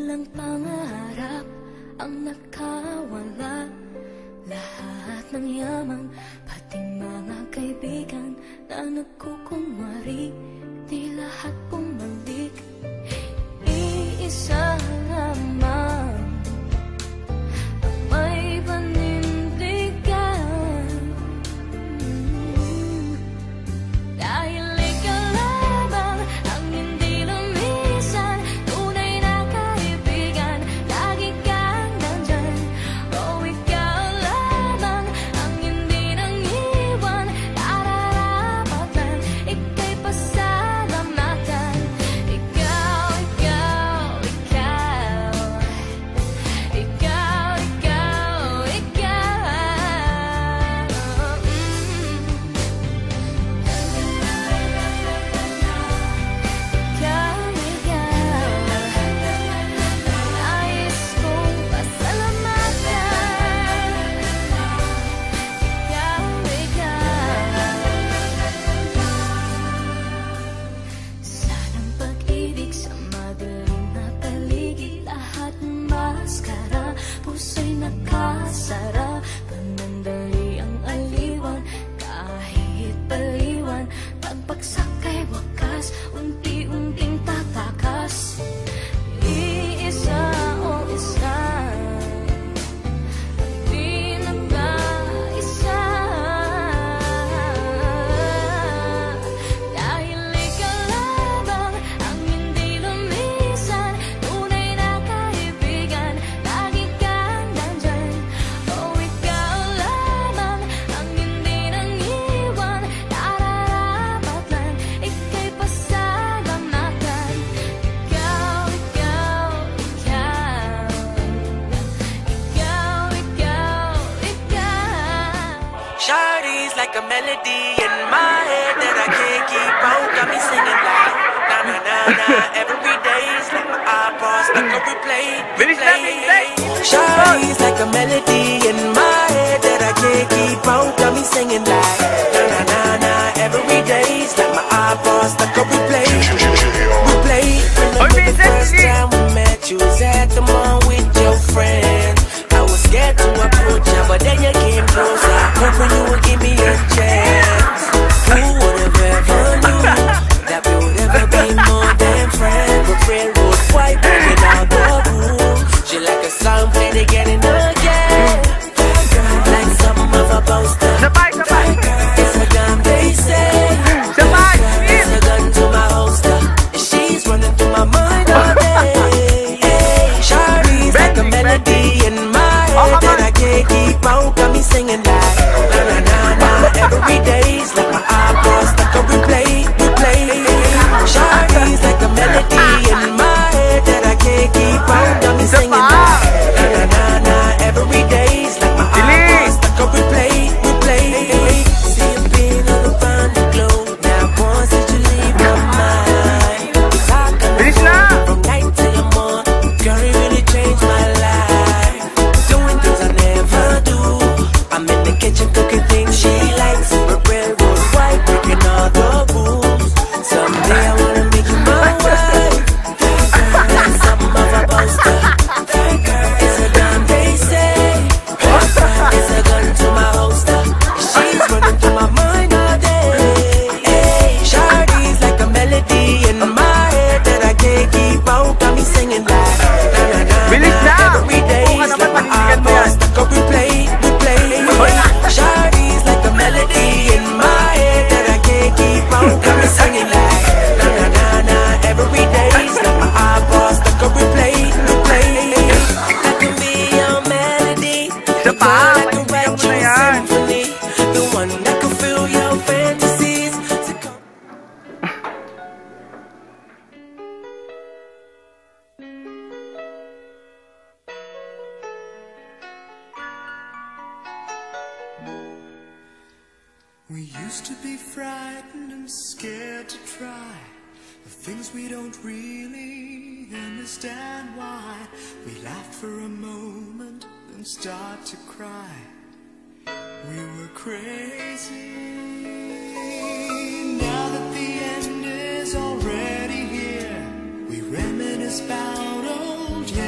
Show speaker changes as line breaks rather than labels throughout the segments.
Walang pangarap ang nakawala. Lahat ng yaman, pati mga kaibigan na nagkukunwari, di lahat bumalik. Iisa lamang ang may panindigan, dahil ikaw lamang ang hindi lumisan. Tunay na kaibigan, lagi kang nandyan. Oh, ikaw lamang ang hindi nang iwan. Nararapat lang, ika'y pasalamatan. Ikaw, ikaw, ikaw. Ikaw, ikaw, ikaw. Nais kong pasalamatan. Ikaw, sanang pag-ibig sa madilim na paligid. Lahat maskara, puso'y nakasara. Panandali ang aliwan, kahit baliwan. Pagbagsak kay wakas, unti-unting tatakas. Iisa o isa, pinag-aisa. Dahil ikaw lamang ang hindi lumisan. Tunay na kaibigan, lagi kang nandyan. Oh, ikaw lamang ang hindi nang iwan. Nararapat lang, ika'y pasalamatan. Ikaw, ikaw, ikaw. Ikaw, ikaw, ikaw.
Shawty's like a melody in my head that I can't keep out. Got me singing like na na na na. Every day's like my iPod stuck on replay. Shawty's like a melody in my head that I can't keep out. Got me singing like na na na na. Every day's like my iPod stuck on replay. Remember the first time we met, you was at the mall with your friend. I was scared to approach you, but then you came closer, hoping you would give me a chance. Who would have ever knew that we would ever be more than friends? But railroad white, breaking all the rules. She like a song played again and again, like something of a poster. It's a gun, they say. It's a gun to my holster, and she's running through my mind all day. Shawty's like a melody in my head that I can't keep out. Got me singing like na na na na. Every day's like my iPod stuck on replay. Shawty's like a melody in my head that I can't keep out. Got me singing like na na na na. Every day's like my iPod stuck on replay. See you being on the front glow. Now once that you leave my mind, we talk from night till the morning. Girl, it really changed my life. Doing things I never do. I'm in the kitchen cooking things she likes. We're railroad white, breaking all the rules. Someday I wanna make you my wife. Like something of a poster. It's a gun, they say. It's a gun to my holster. She's running through my mind all day. Shawty's like a melody in my head that I can't keep out. Got me singing like na na na na. Every day's like my iPod stuck on replay. Shawty's like a melody in my head that I can't keep out. Got me singing like na na na na. Every day's like my iPod stuck on replay. I can be your melody, the girl that can write you a symphony, the one that can fill your fantasies.
We used to be frightened and scared to try the things we don't really understand why. We laughed for a moment, then start to cry. We were crazy. Now that the end is already here, we reminisce about old years.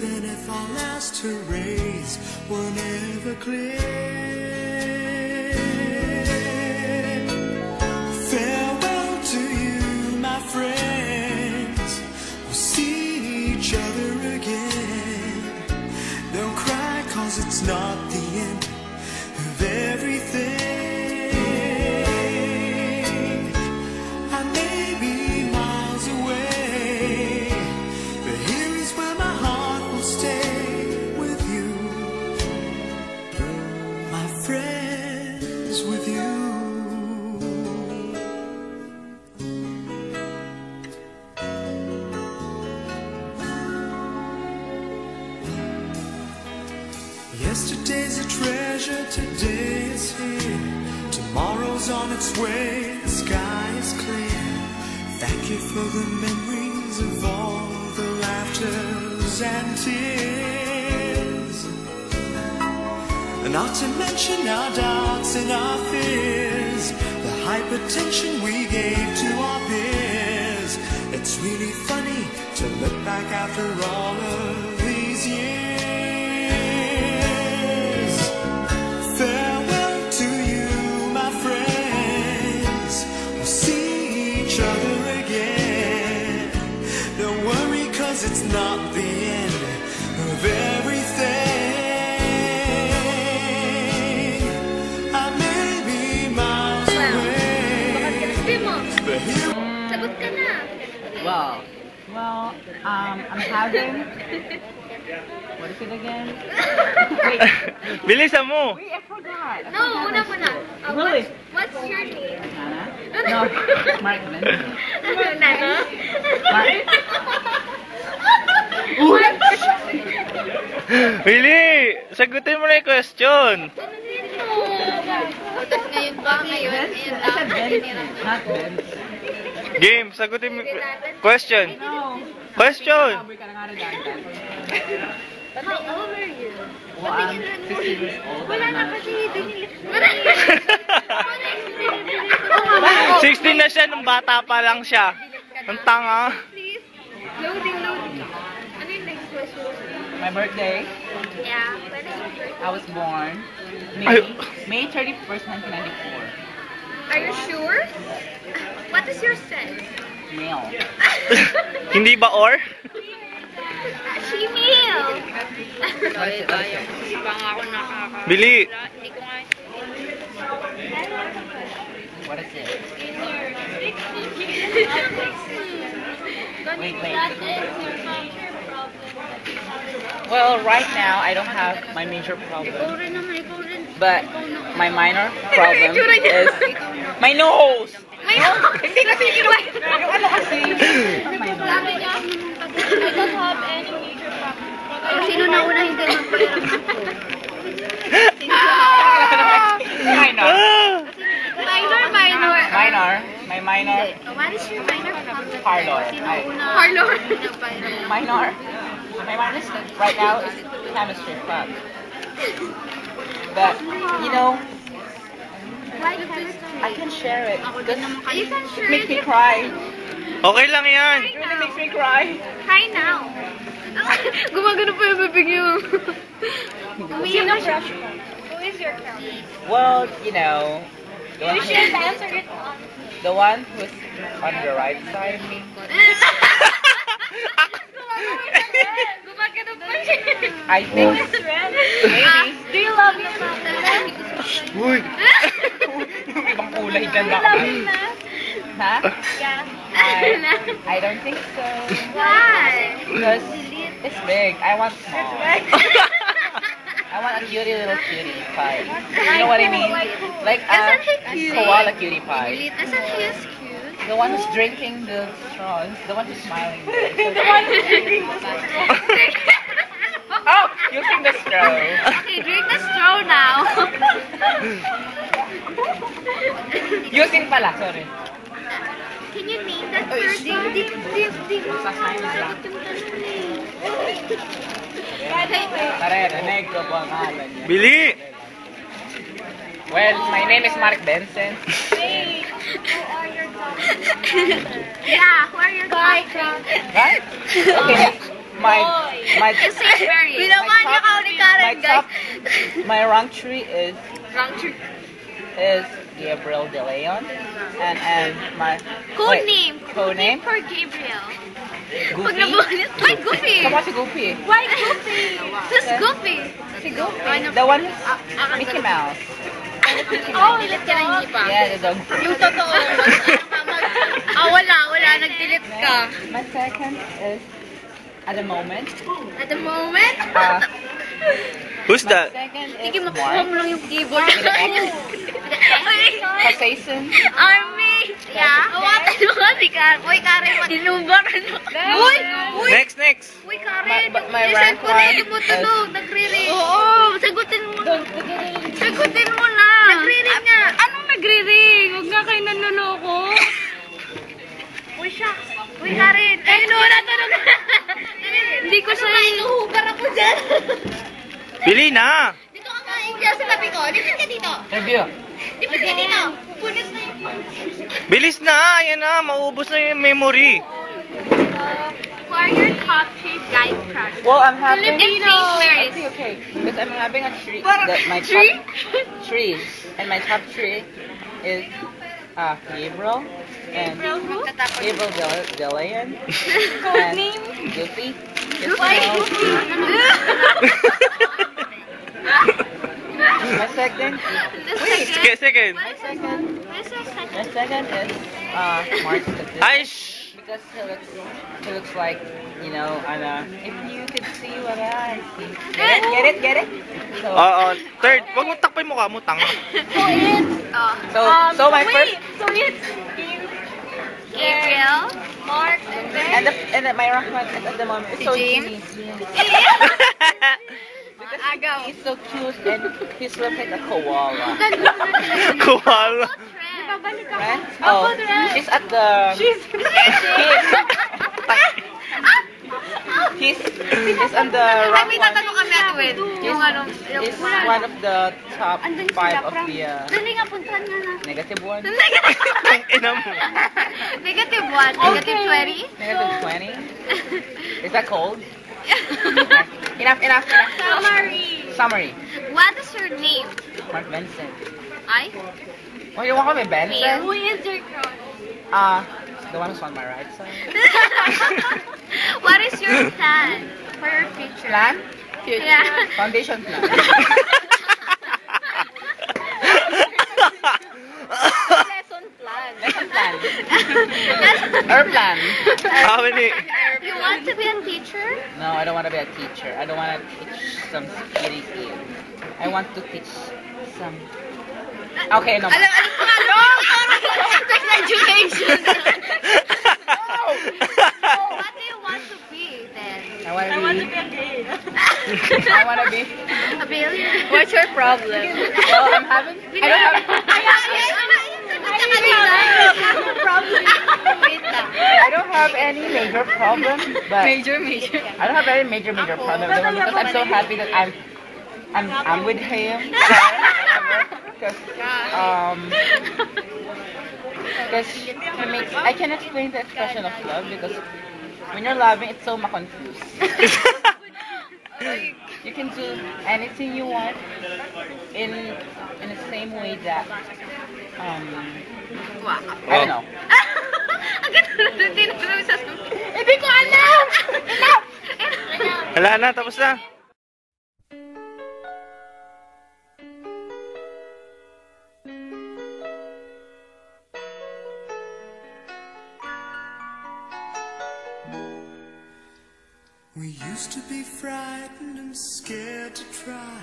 even if our last hurrays were never clear. Farewell to you, my friends. We'll see each other again. Don't cry, 'cause it's not the end of everything. I may be miles away, but here is where my heart will stay with you, my friends, with you. Yesterday's a treasure, today is here. Tomorrow's on its way, the sky is clear. Thank you for the memories of all the laughters and tears. Not to mention our doubts and our fears, the hypertension we gave to our peers. It's really funny to look back after all of these years. Farewell to you, my friends. We'll see each other again. Don't worry, 'cause it's not the end of everything. I may be miles away, but here.
Sagot ka na.
Well, I'm having. What is it again? Wait,
Bilisan mo!
I forgot.
No, una muna.
Really?
What's your name?
Nana? No, Mark Mendes.
Nana?
Bili! Sagutin mo na yung question!
Ngayon ba? Ngayon
I said Benson, not Benson.
Game, sagutin mo. Question!
No.
Question!
Sabi ka na nga rin dyan.
How old are you?
Well, I'm 60 years old.
Wala na
I'm
kasi
not-
dinilit.
16 na siya, nung bata pa lang siya. Ang tanga.
Please. Loading. Ano yung next question?
My birthday,
Yeah. When is your birthday?
I was born
Ay.
May 31st, 1994.
Are you sure? What is your sex?
Male.
Hindi ba or?
Female.
What is it? What is it?
Bili!
What is it? Wait. Well, right now, I don't have my major problem. But my minor problem is my nose! Hindi kasi yung ano kasi? My nose.
I don't have any major problem. Sino na una hindi magpahirap?
Minor.
Minor.
My minor.
What is your minor problem?
Parlor.
Parlor.
Minor. My minor right now is chemistry club. But, you know,
Why chemistry?
I can share it. Because
You can
it
share
makes me
it.
cry.
Okay lang yan.
It really makes me cry.
Cry now. Gumagano pa yung bibig niyo. Umiyak siya. Who is your crush?
Well, you know, the one,
You should answer it on.
the one who's on the right side of me.
Gumagano pa siya.
I think maybe
Do you love your mother?
Uy!
yung ibang kulay dyan baka. Ha?
Yeah.
I don't think so.
Why?
Because it's big. I want small. I want a cutie little cutie pie. You know what I mean? Like a
Isn't he cute?
koala cutie pie.
Isn't he is cute?
The one who's drinking the straws. The one who's smiling. The one who's drinking the straw. Oh, using the straw.
Okay, drink the straw now.
Using pala, sorry.
Can you name that person? Di mo
Sasayin lang.
yung tanong eh.
Tara, rinig ko po ang ngalan niya.
Bili!
Well, my name is Mark Benson.
Yeah, who are your guys?
Right? Okay. My
Binawa niya ka ni Karen, guys.
my rank 3 is
Rank 3.
Gabriel De Leon, and my
Code name.
Code name
For Gabriel. Pag
Goofy.
nabuhalit, why Goofy?
Sama si Goofy.
Why Goofy? Who's Goofy?
Si Goofy. The one who's Mickey Mouse.
Oh, delete ka na hindi pa.
Yeah, the dog.
Yung totoo. Wala. Nag-delete ka.
My second is at the moment.
At the moment?
Who's that?
Second is
Sige, makuha mo lang yung keyboard.
Capsaicin.
Army! Yeah? Awatan mo kasi, Karen. Uy, Karen, dinubar. Uy!
Next.
Uy, Karen.
My
Yung
rank
cellphone
one
hindi mo tunog. Nagre-ring. Oo, sagutin mo. Sagutin mo na. Nagre-ring nga. Anong nagre-ring? Huwag nga kayo nanloloko. Uy, shucks. Uy, Karen. Ayun, wala tunog. Hindi ko siya. Inuhubar ako dyan.
Bili na!
Dito ka kain dyan sa tabi ko. Dito ka dito.
Review.
Dito ka dito. Punis na yung...
Bilis na! Ayan na, maubos na yung memory.
Who are your top 3 guys crush?
Well, I'm having.
Filipino.
Okay. Because I'm having a tree.
Parang
My
tree?
top 3, and my top 3 is Gabriel and Gabriel De Leon and Goofy.
Why Goofy?
My second.
Second.
My second is Mark Statistics.
Ay,
Because he looks like, you know, if you could see what I see. Get it? So,
third. Wag mo takpay mukha mo, tanga.
so my first
So it's Gabriel, Mark,
and then my rank one at the moment is so
James?
Because he's so cute and he's looks like a koala.
Koala.
Right? Oh, she's at the. He's on the rank
May
one.
tatanong kami at Win. Yung ano,
He's one of the top 5 of the
Dali nga, puntahan nga na.
negative one.
Ang ina mo.
Negative 1, negative 20.
Negative 20. Is that cold? Enough. Summary.
What is your name?
Mark Vincent.
Ay?
Oh, you want me Vincent?
Who is your crush?
The one who's on my right side.
What is your plan for your future?
Plan?
Yeah.
Foundation plan. Lesson plan. Our plan.
How many?
You want to be a teacher?
No, I don't want to be a teacher. I don't want to teach some kitty kids. I want to teach some. Okay, no.
Alam ko nga, no! Sex education. What do you want to be then?
I want to be
a gay.
I want to be.
A billionaire.
What's your problem? Well, I don't have. I don't have any major problem, but I don't have any major problem. Because I'm so happy that I'm with him. Because he makes. I can explain the expression of love because when you're loving, it's so confused. You can do anything you want in the same way that I don't know.
Hindi ko alam!
Wala na, tapos na.
We used to be frightened and scared to try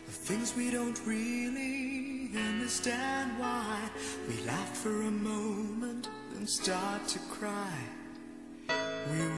the things we don't really understand why. We laugh for a moment, then start to cry. We